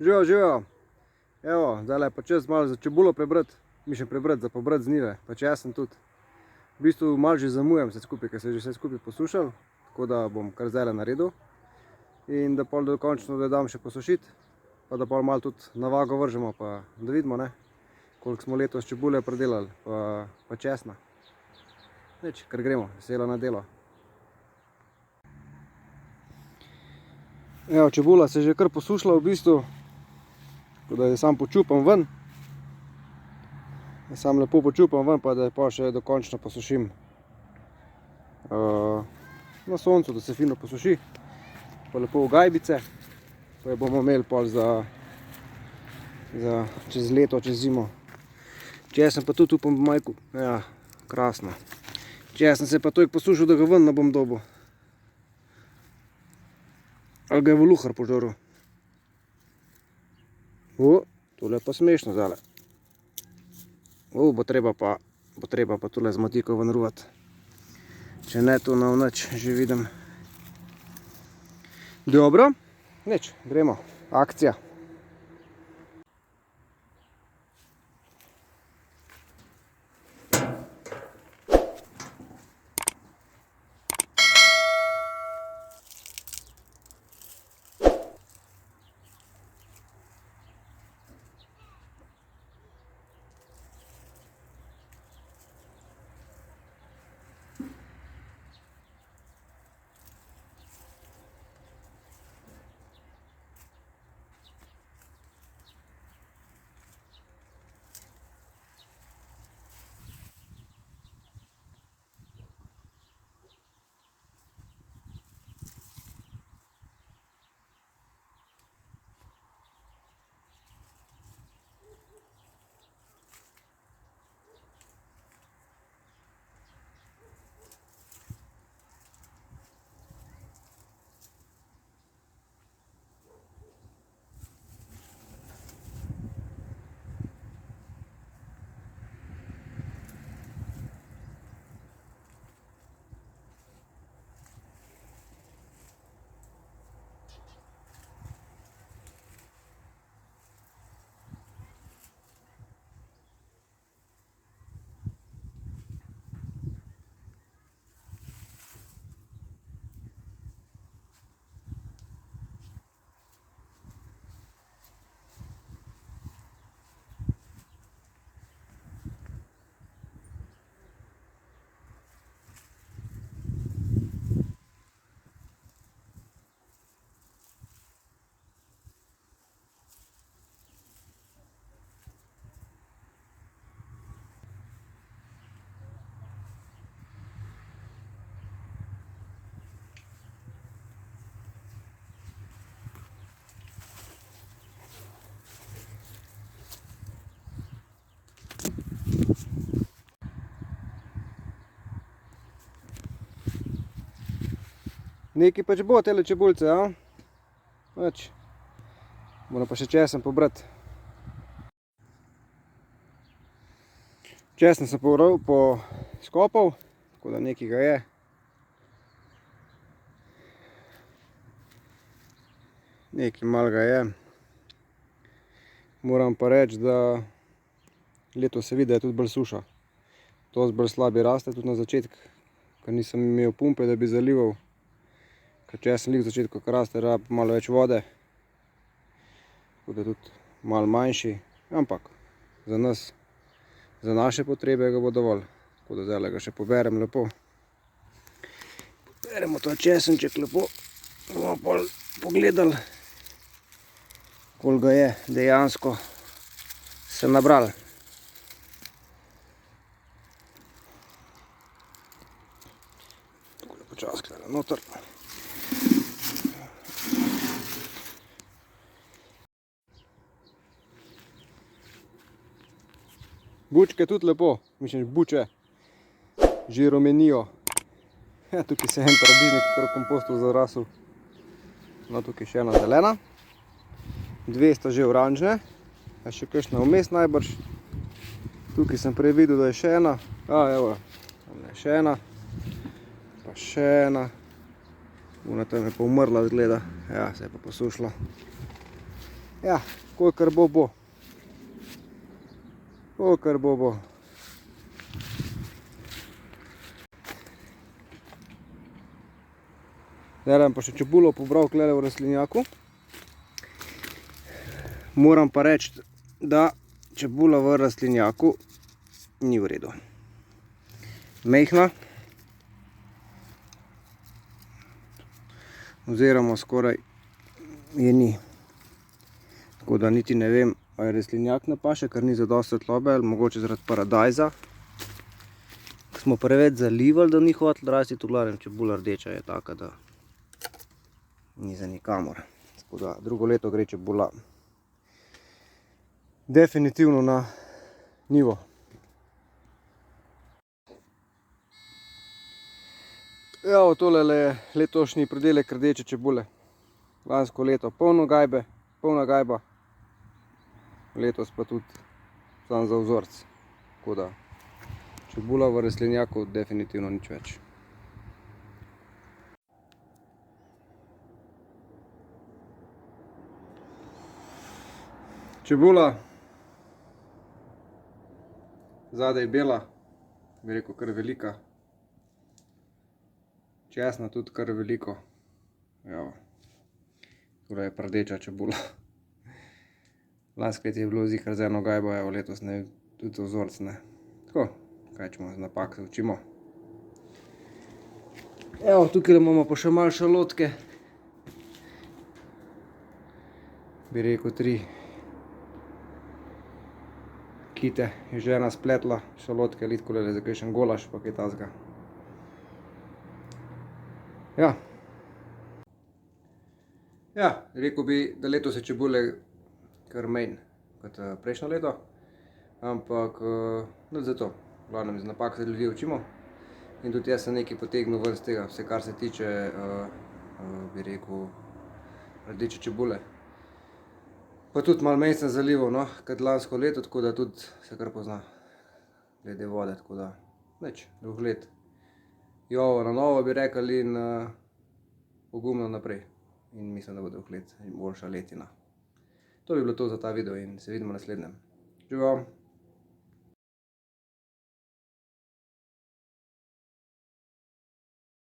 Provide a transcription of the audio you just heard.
Živijo, živijo. Evo, zdaj pa čas malo za čebulo prebrati, mišljam prebrati, za pobrati z njive, pa če jaz sem tudi. V bistvu malo že zamujam vse skupaj, ker se je že vse skupaj posušal, tako da bom kar zdaj naredil. In da pol dokončno da dam še posušiti, pa da pol malo tudi na vago vržemo, pa da vidimo, ne, koliko smo letos čebule predelali, pa česna. Nič, kar gremo, veselo na delo. Evo, čebula se je že kar posušila v bistvu, tako da jo sam počupam ven. Sam lepo počupam ven, pa da jo pa še dokončno posušim na soncu, da se fino posuši. Pa lepo v gajbice, pa jo bomo imeli pol za čez leto, čez zimo. Česen pa tudi upam majku, ja, krasno. Česen se pa toliko posušil, da ga ven ne bom dobil. Ali ga je voluhar požaril. Tole je pa smešno zdajle. Bo treba pa tole z motiko ven ruvati. Če ne, to na nič že vidim. Dobro, nič, gremo. Akcija. Nekaj pač bo tele čebulce, a? Nič. Moram pa še česen pobrati. Česen sem poskopal, tako da nekaj ga je. Nekaj malo ga je. Moram pa reči, da letos se vidi, da je tudi bolj suša. To bolj slabi raste tudi na začetku, ker nisem imel pumpe, da bi zalival. Ker česen lik v začetku, ko raste, rabi malo več vode. Tako da tudi malo manjši, ampak za nas, za naše potrebe ga bo dovolj. Tako da zdaj ga še poberem lepo. Poberemo to česenček lepo. Bomo pogledali, koliko ga je dejansko se nabrali. Tako da počas gleda noter. Bučke tudi lepo, mislim, buče že rumenijo. Tukaj se je en paradižnik v kompostu zarasel. No, tukaj še ena zelena. 200 že oranžne, a še kakšna vmes najbrž. Tukaj sem prej videl, da je še ena. Evo, še ena. Pa še ena. Ona tam je pa umrla, zgleda. Ja, se je pa posušila. Ja, kolikor bo, bo. Kolikor bo, bo. Zdaj bom pa še čebulo pobral tukaj v rastlinjaku. Moram pa reči, da čebula v rastlinjaku ni v redu. Mejhna. Oziroma skoraj je ni. Tako da niti ne vem, ali je rastlinjak ne paše, ker ni zadosti svetlobe, ali mogoče zaradi paradajza. Smo preveč zalivali, da ni hotel rasti, v glavnem čebula rdeča je taka, da ni za nikamor. Tako da drugo leto gre čebula definitivno na nivo. Evo, tole je letošnji pridelek rdeče čebule. Lansko leto polno gajbe, polna gajba. Letos pa tudi sam za vzorc. Tako da čebula v rastlinjaku definitivno nič več. Čebula zadaj bela, bi rekel kar velika. Česna tudi kar veliko. Evo. Tole je pa rdeča čebula. Lansko leto je bilo zihar z eno gajbo, evo letos ne, tudi vzorc ne. Tako, kaj ćemo, z napak se učimo. Evo, tukaj imamo pa še malo šalotke. Bi rekel 3 kite je žena spletla, šalotke, litkole za kakšen golaž, pa kaj tazga. Ja. Ja, rekel bi, da letos je čebule kar manj kot prejšnjo leto, ampak nič za to. V glavnem z napak se ljudje učimo in tudi jaz sem nekaj potegnil ven z tega, vse kar se tiče, bi rekel, rdeče čebule. Pa tudi malo manj sem zalival, no, kot lansko leto, tako da tudi se kar pozna glede vode, tako da nič, drug let. Jovo na novo bi rekli in pogumno naprej. In mislim, da bo drug let boljša letina. To bi bilo to za ta video in se vidimo naslednjem. Živijo!